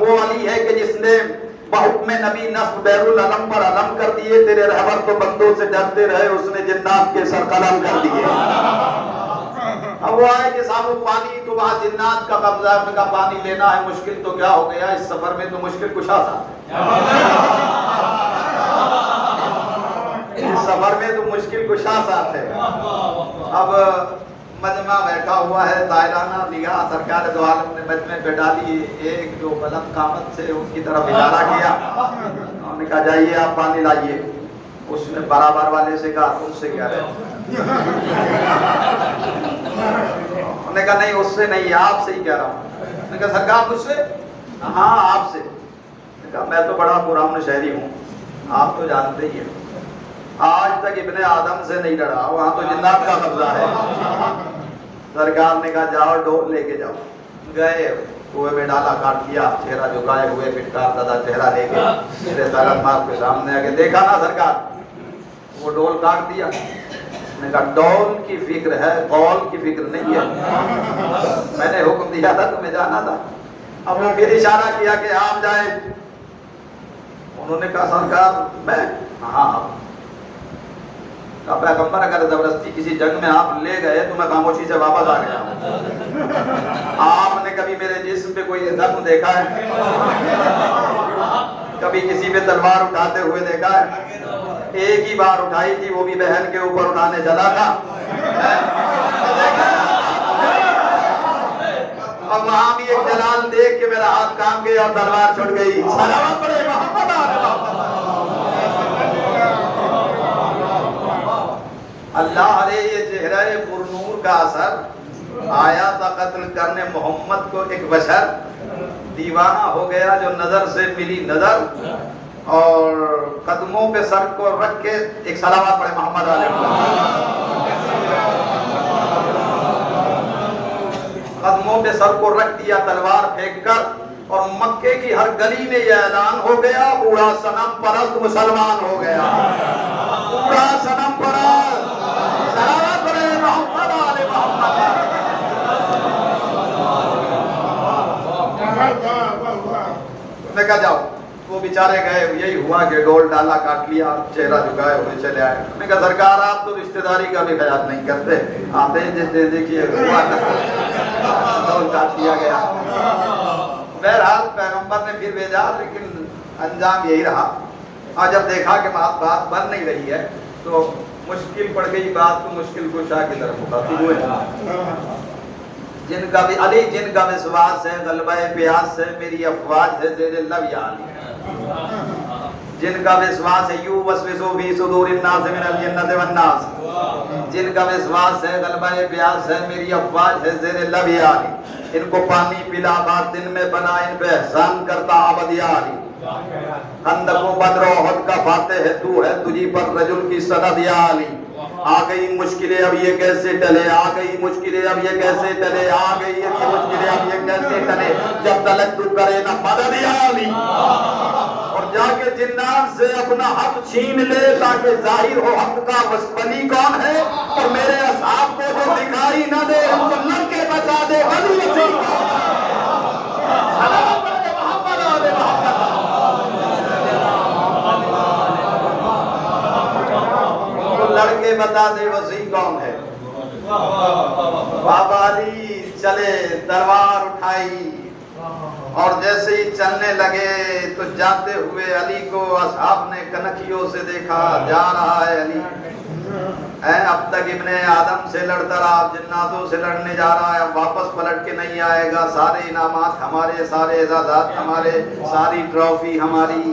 Speaker 3: وہ علی ہے کہ جس نے بحکم نبی نصب بحر العلم پر علم کر دیے، تیرے رہبر تو بندوں سے ڈرتے رہے، اس نے جنات کے سر قلم کر دیے۔ اب وہ آئے کہ صاحب وہ پانی تو وہاں جنات کا قبضہ ہے، ان کا پانی لینا ہے، مشکل تو کیا ہو گیا، اس سفر میں تو مشکل کشا تھا، اس سفر میں تو مشکل کشا ساتھ ہے۔ اب مجمع بیٹھا ہوا ہے، طاہرانہ نگاہ سرکار دو عالم نے مجمع پہ ڈالی، ایک جو بلند قامت سے ان کی طرف اشارہ کیا، انہوں نے کہا جائیے آپ پانی لائیے، اس نے برابر والے سے کہا ان سے کیا رہے؟ انہوں نے کہا نہیں اس سے نہیں آپ سے ہی کہہ رہا ہوں. میں نے کہا سرکار مجھ سے؟ ہاں آپ سے. میں نے کہا میں تو بڑا پرامن شہری ہوں, آپ تو جانتے ہی ہیں آج تک ابن آدم سے نہیں لڑا, وہاں تو جنات کا قبضہ ہے. سرکار نے کہا جاؤ ڈول لے کے جاؤ. گئے کنویں میں ڈالا, کاٹ دیا, چہرہ جھکائے ہوئے پٹکار دادا چہرہ لے کے میرے سرت مار کے سامنے آ کے دیکھا نا سرکار, وہ ڈول کاٹ دیا. میں نے کہا ڈول کی فکر ہے, قول کی فکر نہیں ہے. میں نے حکم دیا تھا تمہیں جانا تھا. اب وہ پھر اشارہ کیا کہ آپ جائیں. انہوں نے کہا سرکار میں؟ ہاں. پیغمبر اگر زبردستی کسی جنگ میں آپ لے گئے تو میں خاموشی سے واپس آ گیا. آپ نے کبھی میرے جسم پہ کوئی زخم دیکھا ہے؟ کبھی کسی پہ تلوار اٹھاتے ہوئے دیکھا ہے؟ ایک ہی بار اٹھائی تھی, وہ بھی بہن کے اوپر اٹھانے چلا تھا. اور وہاں بھی ایک جلال دیکھ کے میرا ہاتھ کام گیا اور تلوار چھوٹ گئی. سلام پڑے محمد اللہ علیہ. یہ چہرہ پرنور کا اثر آیا تھا قتل کرنے محمد کو. ایک بشر دیوانہ ہو گیا جو نظر سے ملی نظر, اور قدموں پہ سر کو رکھ کے ایک صلوات پڑھے محمد علیہ. قدموں پہ سر کو رکھ دیا تلوار پھینک کر, اور مکے کی ہر گلی میں یہ اعلان ہو گیا بوڑھا صنم پرست مسلمان ہو گیا. بوڑھا صنم پرست صلوات پڑھے محمد علیہ محمد. میں کہا جاؤ. وہ بیچارے گئے, یہی ہوا کہ ڈول ڈالا, کاٹ لیا, چہرہ جھکائے ہوئے چلے آئے. میں کہا سرکار آپ تو رشتہ داری کا بھی خیال نہیں کرتے, آتے دیکھیے ہوا ڈول کاٹ دیا گیا. بہرحال پیغمبر نے پھر بھیجا, لیکن انجام یہی رہا. اور جب دیکھا کہ بات بن نہیں رہی ہے تو مشکل پڑ گئی بات, تو مشکل کشا کی طرف مخاطب ہوئے. جن کا بھی علی جن کا وسواس ہے غلبہ پیاس سے میری افواج ہے زیر لب یا علی. جن کا وسواس ہے یو وسوسو فی صدور الناس من الجنۃ والناس. جن کا وسواس ہے غلبہ پیاس ہے میری افواج ہے زیر لب یا علی. ان کو پانی پلا بات دن میں بنا, ان پہ احسان کرتا ابد یا علی. خندق و بدر و احد کا فاتح ہے تو ہے, تجھی پر رجل کی سند یا علی. آ گئی مشکلیں اب یہ کیسے ٹلے, آ گئی مشکلیں اب یہ کیسے ٹلے, آ گئی یہ مشکلیں اب یہ کیسے ٹلے, جب تلک تو کرے نہ مدد یا علی. اور جا کے جنات سے اپنا حق چھین لے تاکہ ظاہر ہو حق کا ولی کون ہے, اور میرے اصحاب کو جو دکھائی نہ دے ان کو لڑ کے بچا دے ولی وسیع. سلام علیہ محمد علیہ محمد. لڑکے بتا دے وسیع کون ہے. بابا علی چلے, تلوار اٹھائی, اور جیسے ہی چلنے لگے تو جاتے ہوئے علی کو اصحاب نے کنکھیوں سے دیکھا, جا رہا ہے علی. اب تک ابن آدم سے لڑتا رہا, جناتوں سے لڑنے جا رہا ہے, اب واپس پلٹ کے نہیں آئے گا. سارے انعامات ہمارے, سارے اعزازات ہمارے, ساری ٹرافی ہماری.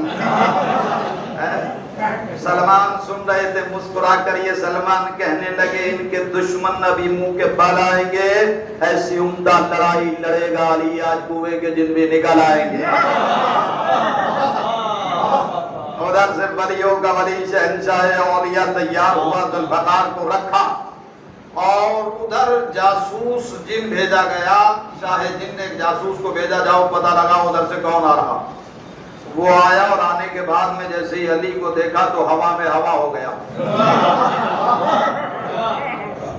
Speaker 3: سلمان سن رہے تھے مسکرا کر. یہ سلمان کہنے لگے ان کے دشمن ابھی منہ کے بل آئیں گے, ایسی عمدہ لڑائی لڑے گا علی آج کنویں کے جن میں نکل آئیں گے. ادھر سے ولیوں کا ولی شہنشاہ اولیاء تیار ہوا, ذوالفقار کو رکھا, اور ادھر جاسوس جن بھیجا گیا. شاہ جن نے ایک جاسوس کو بھیجا, جاؤ پتہ لگا ادھر سے کون آ رہا. وہ آیا, اور آنے کے بعد میں جیسے ہی علی کو دیکھا تو ہوا میں ہوا ہو گیا,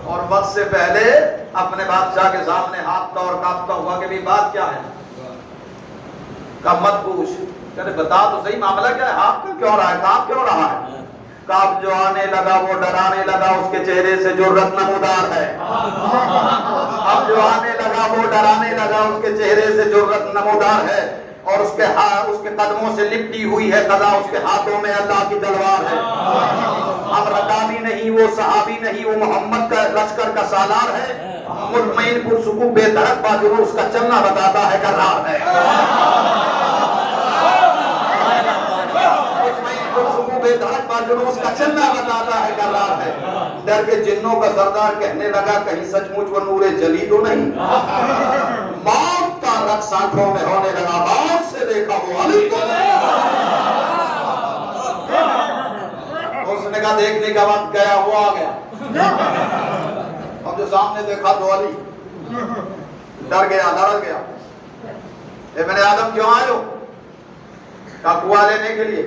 Speaker 3: اور وقت سے پہلے اپنے بادشاہ کے سامنے ہانپتا اور کانپتا ہوا کہ بھی بات کیا ہے. کہا مت پوچھ, کہتے بتا تو صحیح معاملہ کیا ہے, ہانپ کیوں رہا ہے, کانپ کیوں رہا ہے. کعب جو آنے لگا وہ ڈرانے لگا, اس کے چہرے سے جرأت نمودار ہے. اب جو آنے لگا وہ ڈرانے لگا, اس کے چہرے سے جرأت نمودار ہے, اور اس کے قدموں سے لپٹی ہوئی ہے قضا, اس کے ہاتھوں میں اللہ کی تلوار ہے. اب رکابی نہیں, وہ صحابی نہیں, وہ محمد کا لشکر کا سالار ہے. مطمئن پرسکون بے دھڑک باجرو اس کا چلنا بتاتا ہے کرار ہے. مطمئن پرسکون بے دھڑک باجرو جلوس کا چلنا بتاتا ہے کرار ہے. ڈر کے جنوں کا سردار کہنے لگا کہیں سچ مچ وہ نور جلی تو نہیں. موت کا رقص آنکھوں میں ہونے لگا, موت سے دیکھا وہ علی تو نہیں. اس نے کہا دیکھنے کا وقت گیا, وہ آ گیا. اب جو سامنے دیکھا تو علی. ڈر گیا, لڑ گیا. ابن آدم کیوں آئے ہو؟ کہا کنواں لینے کے لیے.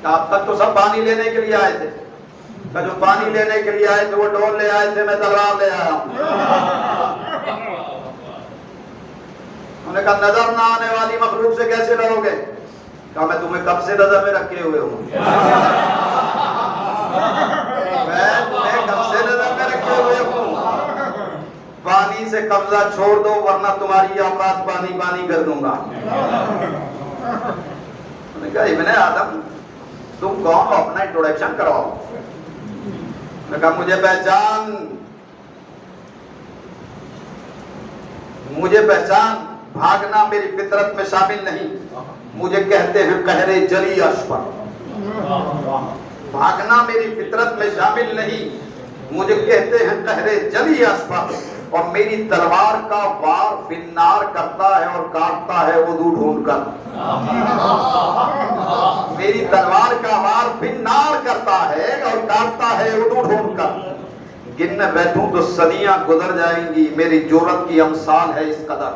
Speaker 3: کہا اب تک تو سب پانی لینے کے لیے آئے تھے. کہا جو پانی لینے کے لیے آئے تھے وہ ڈول لے آئے تھے, میں تلوار لے آیا ہوں. انہوں نے کہا نظر نہ آنے والی مخلوق سے کیسے لڑو گے؟ کہا میں تمہیں کب سے نظر میں رکھے ہوئے ہوں. میں تمہیں کب سے نظر میں رکھے ہوئے ہوں. پانی سے قبضہ چھوڑ دو ورنہ تمہاری آواز پانی پانی کر دوں گا. انہوں نے کہا ابن آدم تم کون ہو, اپنا انٹروڈکشن کراؤ. انہوں نے کہا مجھے پہچان, بھاگنا میری فطرت میں شامل نہیں. مجھے کہتے ہیں قہر جلی عرش پر. بھاگنا میری فطرت میں شامل نہیں. مجھے کہتے ہیں قہر جلی عرش پر. اور میری تلوار کا وار فنار کرتا ہے اور کاٹتا ہے وضو ڈھونڈ کر. میری تلوار کا وار فنار کرتا ہے اور کاٹتا ہے وضو ڈھونڈ کر. گننے بیٹھوں تو صدیاں گزر جائیں گی, میری جرأت کی امثال ہے اس قدر.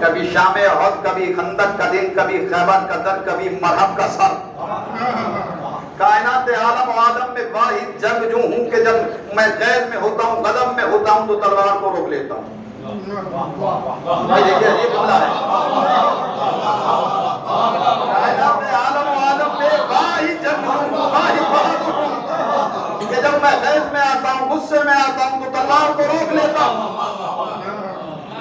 Speaker 3: کبھی شام احد, کبھی خندق کا دن, کبھی خیبر کا در, کبھی مرہب کا سر. کائنات عالم و آدم میں واحد جنگ جو ہوں کہ جب میں غیر میں ہوتا ہوں, غضب میں ہوتا ہوں تو تلوار کو روک لیتا ہوں. بھائی دیکھیے یہ بولا ہے کائنات عالم و آدم میں واحد جنگ ہوں, واحد ہوں کہ جب میں غیر میں آتا ہوں, غصے میں آتا ہوں تو تلوار کو روک لیتا ہوں.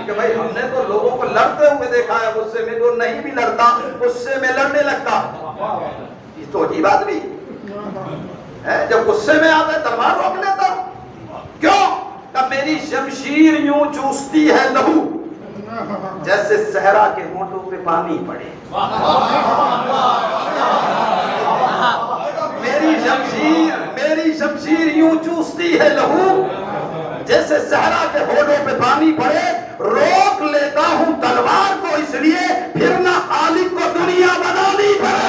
Speaker 3: کہ بھائی ہم نے تو لوگوں کو لڑتے ہوئے دیکھا ہے, غصے میں تو نہیں بھی لڑتا, غصے میں لڑنے لگتا. یہ تو عجیب آدمی ہے, جب غصے میں آتا ہے تلوار روک لیتا. کیوں؟ کہ میری شمشیر یوں چوستی ہے لہو جیسے صحرا کے ہونٹوں پہ پانی پڑے. میری شمشیر یوں چوستی ہے لہو جیسے صحرا کے ہونٹوں پہ پانی پڑے. روک لیتا ہوں تلوار کو اس لیے پھر نہ خالق کو دنیا بنانی پڑے.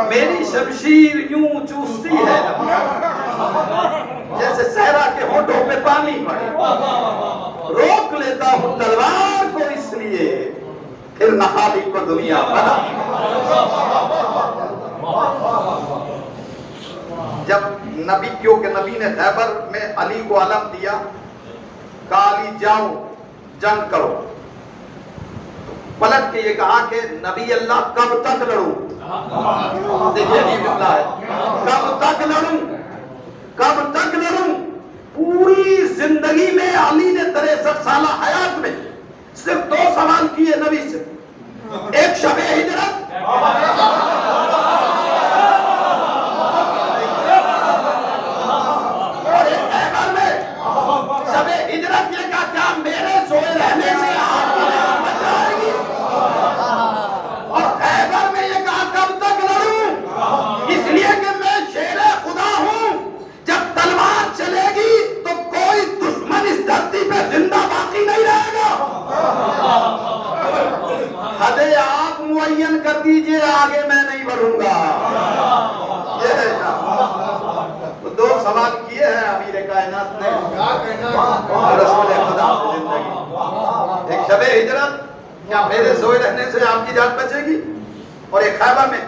Speaker 3: میری شمشیر یوں چوستی ہے جیسے صحرا کے ہونٹوں پہ پانی پڑے. روک لیتا ہوں تلوار کو اس لیے پھر نہ خالق کو دنیا بنا. جب نبی, کیونکہ نبی نے خیبر میں علی کو علم دیا, کہا علی جاؤ جنگ کرو. پلٹ کے یہ کہا کہ نبی اللہ کب تک لڑوں. دیکھیے عجیب جملہ ہے, کب تک لڑوں. پوری زندگی میں علی نے 63 سالہ حیات میں صرف 2 سوال کیے نبی سے. ایک شب ہجرت, اور ایک خیبر میں. شب ہجرت یہ کہا کیا میرے سوئے رہنے سے آپ کی جان بچ جائے گی. اور خیبر میں یہ کہا کب تک لڑوں, اس لیے کہ میں شیر خدا ہوں. جب تلوار چلے گی تو کوئی دشمن اس دھرتی پہ زندہ باقی نہیں رہے گا. حد آپ معین کر دیجئے, آگے میں نہیں بڑھوں گا. یہ ہے 2 سوال کیے ہیں امیر کائنات نے رسول خدا کی زندگی. ایک شب ہجرت, کیا میرے سوئے رہنے سے آپ کی جان بچے گی. اور ایک خیبر میں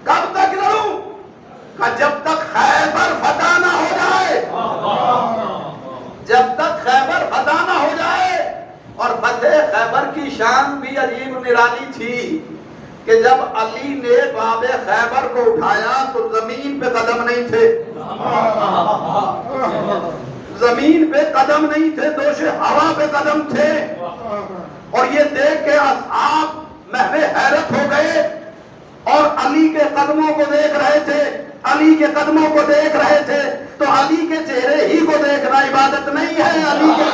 Speaker 3: کب تک لڑوں, کہ جب تک خیبر فتح نہ ہو جائے. جب تک خیبر فتح نہ ہو جائے. اور فتح خیبر کی کی شان بھی عجیب نرالی تھی کہ جب علی نے باب خیبر کو اٹھایا تو زمین پہ قدم نہیں تھے، زمین پہ قدم نہیں تھے، دوش ہوا پہ قدم تھے، اور یہ دیکھ کے اصحاب محو حیرت ہو گئے اور علی کے قدموں کو دیکھ رہے تھے، علی کے قدموں کو دیکھ رہے تھے۔ تو علی کے چہرے ہی کو دیکھنا عبادت نہیں ہے، علی کے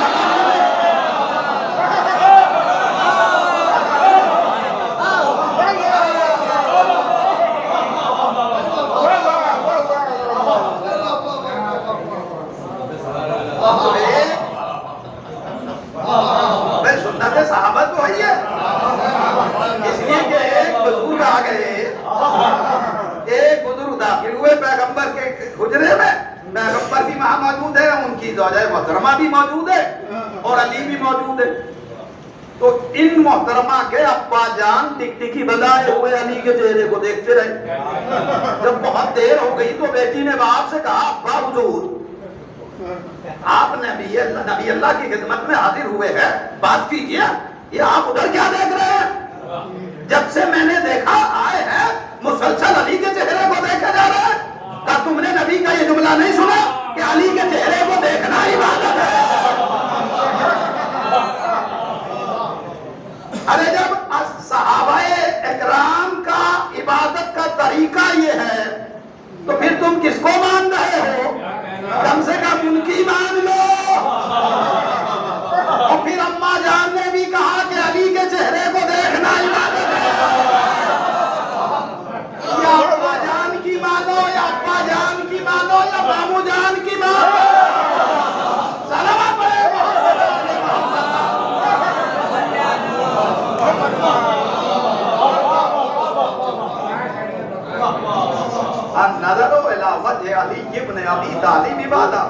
Speaker 3: سنت صحابہ تو ہے، اس لیے کہ ایک بزرگ آ گئے، ایک بزرگ داخل ہوئے پیغمبر کے حجرے میں، پیغمبر بھی وہاں موجود ہے، ان کی زوجہ محترمہ بھی موجود ہے اور علی بھی موجود ہے۔ تو ان محترمہ کے ابا جان ٹکٹکی بجائے ہوئے علی کے چہرے کو دیکھتے رہے۔ جب بہت دیر ہو گئی تو بیٹی نے باپ سے کہا، ابا حضور آپ نبی اللہ کی خدمت میں حاضر ہوئے ہیں، بات کیجئے، یہ آپ ادھر کیا دیکھ رہے ہیں؟ جب سے میں نے دیکھا آئے ہیں مسلسل علی کے چہرے کو دیکھا جا رہا ہے۔ کیا تم نے نبی کا یہ جملہ نہیں سنا کہ علی کے چہرے کو دیکھنا عبادت ہے؟ ارے جب صحابہ اکرام کا عبادت کا طریقہ یہ ہے تو پھر تم کس کو مان رہے ہو؟ کم سے کم ان کی مان لو۔ اور پھر اماں جان نے بھی کہا کہ علی کے چہرے کو دیکھنا عبادت ہے۔ یا اماں جان کی مانو یا ابا جان کی مانو یا مامو جان کی مانو، سلام پڑے نظرو الی وجہ علی ابن ابی طالب عبادہ۔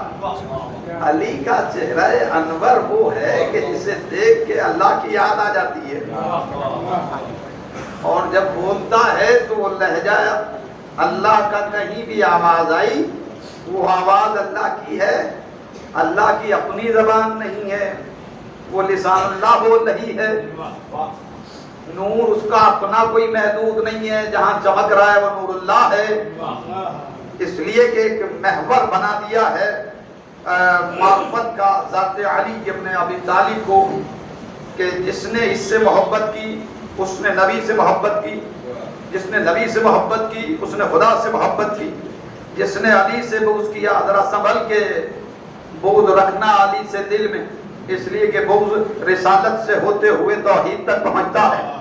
Speaker 3: علی کا چہرہ انور وہ ہے کہ جسے دیکھ کے اللہ کی یاد آ جاتی ہے، اور جب بولتا ہے تو وہ لہجہ اللہ کا کہیں بھی آواز آئی وہ آواز اللہ کی ہے، اللہ کی اپنی زبان نہیں ہے، وہ لسان اللہ بول رہی ہے۔ نور اس کا اپنا کوئی محدود نہیں ہے، جہاں چمک رہا ہے وہ نور اللہ ہے۔ اس لیے کہ ایک محور بنا دیا ہے معرفت کا ذات علی ابن ابی طالب کو، کہ جس نے اس سے محبت کی اس نے نبی سے محبت کی، جس نے نبی سے محبت کی اس نے خدا سے محبت کی، جس نے علی سے بغض کیا، ذرا سنبھل کے بغض رکھنا علی سے دل میں، اس لیے کہ بغض رسالت سے ہوتے ہوئے توحید تک پہنچتا ہے۔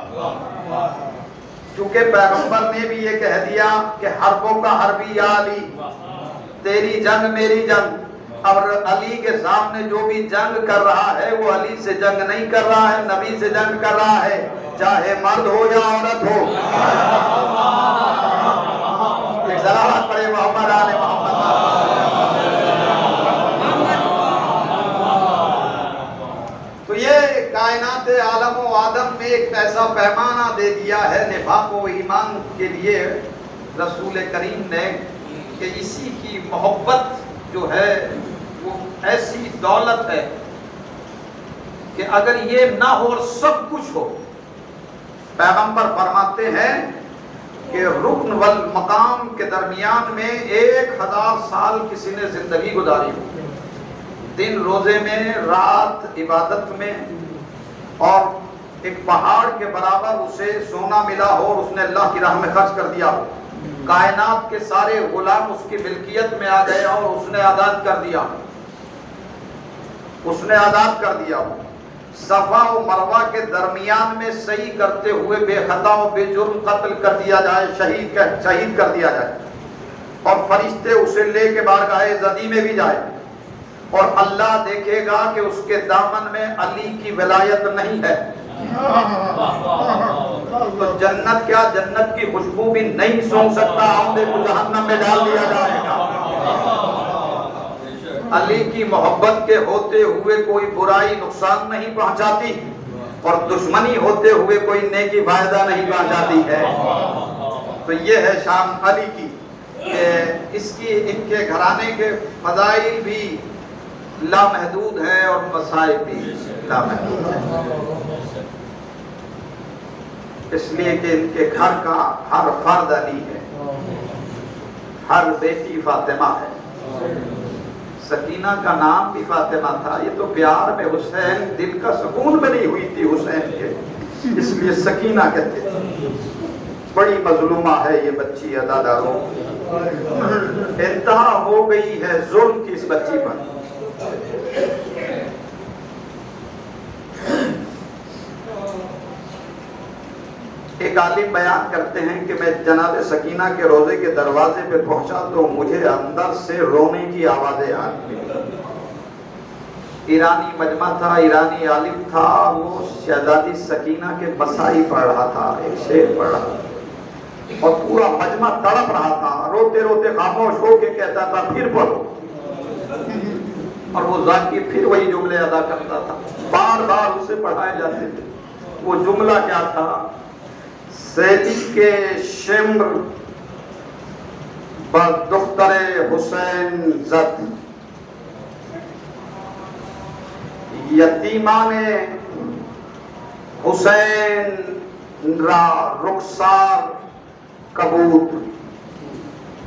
Speaker 3: کیونکہ پیغمبر نے بھی یہ کہہ دیا کہ حربوں کا حربی یا علی، تیری جنگ میری جنگ، اور علی کے سامنے جو بھی جنگ کر رہا ہے وہ علی سے جنگ نہیں کر رہا ہے، نبی سے جنگ کر رہا ہے، چاہے مرد ہو یا عورت ہو۔ ایک صلوات پڑھے محمد آل محمد۔ تو یہ کائنات عالم و آدم میں ایک ایسا پیمانہ دے دیا ہے نفاق و ایمان کے لیے رسول کریم نے کہ اسی کی محبت جو ہے وہ ایسی دولت ہے کہ اگر یہ نہ ہو اور سب کچھ ہو، پیغمبر فرماتے ہیں کہ رکن والمقام کے درمیان میں 1000 سال کسی نے زندگی گزاری ہو، دن روزے میں، رات عبادت میں، اور ایک پہاڑ کے برابر اسے سونا ملا ہو اور اس نے اللہ کی راہ میں خرچ کر دیا ہو، کائنات کے سارے غلام اس کی ملکیت میں آ گئے اور اس نے آزاد کر دیا، اس نے آزاد کر دیا ہو، صفا و مروہ کے درمیان میں صحیح کرتے ہوئے بے خطا و بے جرم قتل کر دیا جائے، شہید کر دیا جائے، اور فرشتے اسے لے کے بارگاہ زدی میں بھی جائے، اور اللہ دیکھے گا کہ اس کے دامن میں علی کی ولایت نہیں ہے، تو جنت کیا، جنت کی خوشبو بھی نہیں سونگ سکتا، آمدے کو جہنم میں ڈال دیا جائے گا۔ علی کی محبت کے ہوتے ہوئے کوئی برائی نقصان نہیں پہنچاتی، اور دشمنی ہوتے ہوئے کوئی نیکی فائدہ نہیں پہنچاتی ہے۔ تو یہ ہے شان علی کی کہ اس کی ان کے گھرانے کے فضائل بھی لامحدود ہیں اور مصائب بھی لامحدود ہیں۔ اس لیے کہ ان کے گھر کا ہر فرد علی ہے، ہر بیٹی فاطمہ ہے۔ سکینہ کا نام بھی فاطمہ تھا، یہ تو پیار میں حسین، دل کا سکون بنی ہوئی تھی حسین کے، اس لیے سکینہ کہتے تھے۔ بڑی مظلومہ ہے یہ بچی عزاداروں، انتہا ہو گئی ہے ظلم کی اس بچی پر۔ ایک عالم بیان کرتے ہیں کہ میں جناب سکینہ کے روضے کے دروازے پہ پہنچا تو مجھے اندر سے رونے کی آوازیں آتی۔ ایرانی مجمع تھا، ایرانی عالم تھا، وہ شہزادی سکینہ کے مسائی پڑھ رہا تھا، ایک شعر پڑھ رہا تھا اور پورا مجمع تڑپ رہا تھا، روتے روتے خاموش ہو کے کہتا تھا پھر پڑھو، اور وہ ذاکر پھر وہی جملے ادا کرتا تھا، بار بار اسے پڑھائے جاتے تھے۔ وہ جملہ کیا تھا؟ سیدی کے شمر بر دختر حسین زد، یتیمان حسین را رخسار کبود،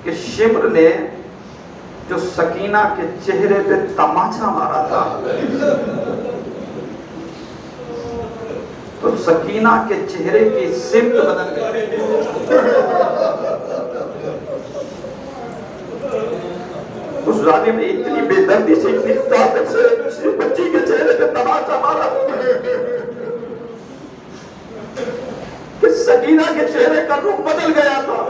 Speaker 3: کہ شمر نے جو سکینہ کے چہرے پہ تماچا مارا تھا تو سکینہ کے چہرے کی سمت بدل گئی۔ اس ظالم نے اتنی بے دردی سے، اتنی طاقت سے کسی بچی کے چہرے پہ تماچا مارا کہ سکینہ کے چہرے کا رخ بدل گیا تھا۔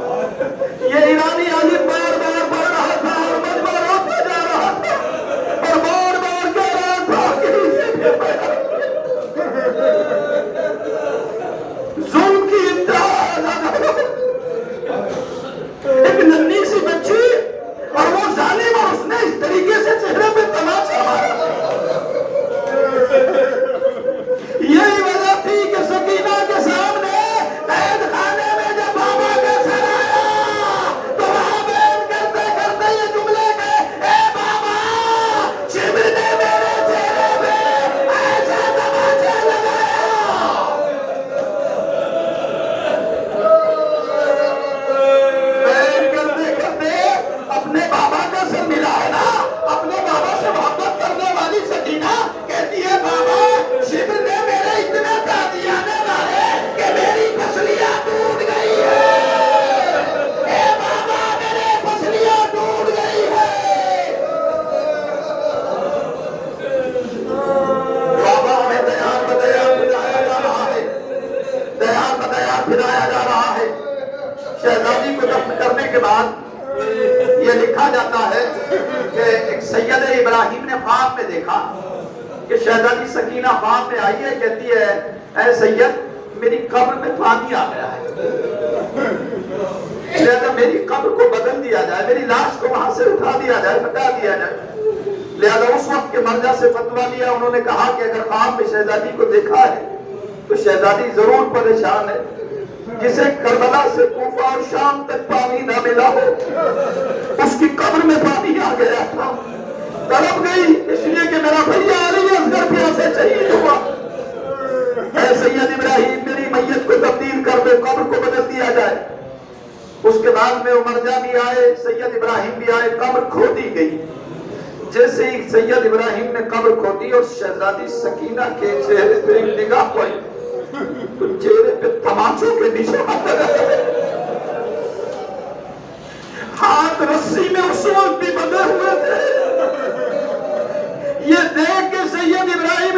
Speaker 3: یہ ایرانی عالم بار بار پڑھ رہا تھا اور مجمع روتا جا رہا تھا اور بار بار کہہ رہا تھا کہ اسے بھی پیدا ظلم کی انتہا۔ ایک ننھی سی بچی اور وہ ظالم، اور اس نے اس طریقے سے چہرے پہ تماچا مارا۔ یہی وجہ تھی کہ سکینہ کے سامنے قید خانے میں جب بابا کا سر آیا تو وہاں بیان کرتے کرتے یہ جملے گئے، اے بابا شمر نے میرے چہرے پہ ایسا تماچا لگایا۔ بیان کرتے کرتے اپنے بابا کا سر ملا ہے نا، اپنے بابا سے محبت کرنے والی سکینہ کہتی ہے بابا شمر نے میرے اتنا قادیانے مارے کہ میری پسلیاں ٹوٹ گئی ہے، اے بابا میرے پسلیاں ٹوٹ گئی ہے۔ بابا ہمیں دیار بدیار پھرایا جا رہا ہے، دیار بدیار پھرایا جا رہا ہے۔ شہزادی کو دفن کرنے کے بعد یہ لکھا جاتا ہے کہ ایک سید ابراہیم نے خواب میں دیکھا کہ شہزادی سکینہ خواب میں آئی ہے، کہتی ہے اے سید میری قبر میں پانی آ گیا ہے، لہذا میری قبر کو بدل دیا جائے، میری لاش کو وہاں سے اٹھا دیا جائے، ہٹا دیا جائے۔ لہذا اس وقت کے مرجع سے فتویٰ لیا، انہوں نے کہا کہ اگر خواب میں شہزادی کو دیکھا ہے تو شہزادی ضرور پریشان ہے، جسے کربلا سے کوفہ اور شام تک پانی نہ ملا ہو، اس کی قبر میں پانی آ گیا تھا، تڑپ گئی اس لیے کہ میرا بھیا علی اصغر پیاسے شہید ہوا۔ اے سید ابراہیم میری میت کو تبدیل کر دو، قبر کو بدل دیا جائے۔ اس کے بعد میں عمر جان بھی آئے، سید ابراہیم بھی آئے، قبر کھودی گئی۔ جیسے ہی سید ابراہیم نے قبر کھودی اور شہزادی سکینہ کے چہرے پہ ایک نگاہ پڑی تو چہرے پہ تماچوں کے نشان ہاتھ رسی میں اس وقت بھی بندھے ہوئے تھے۔ یہ دیکھ کے سید ابراہیم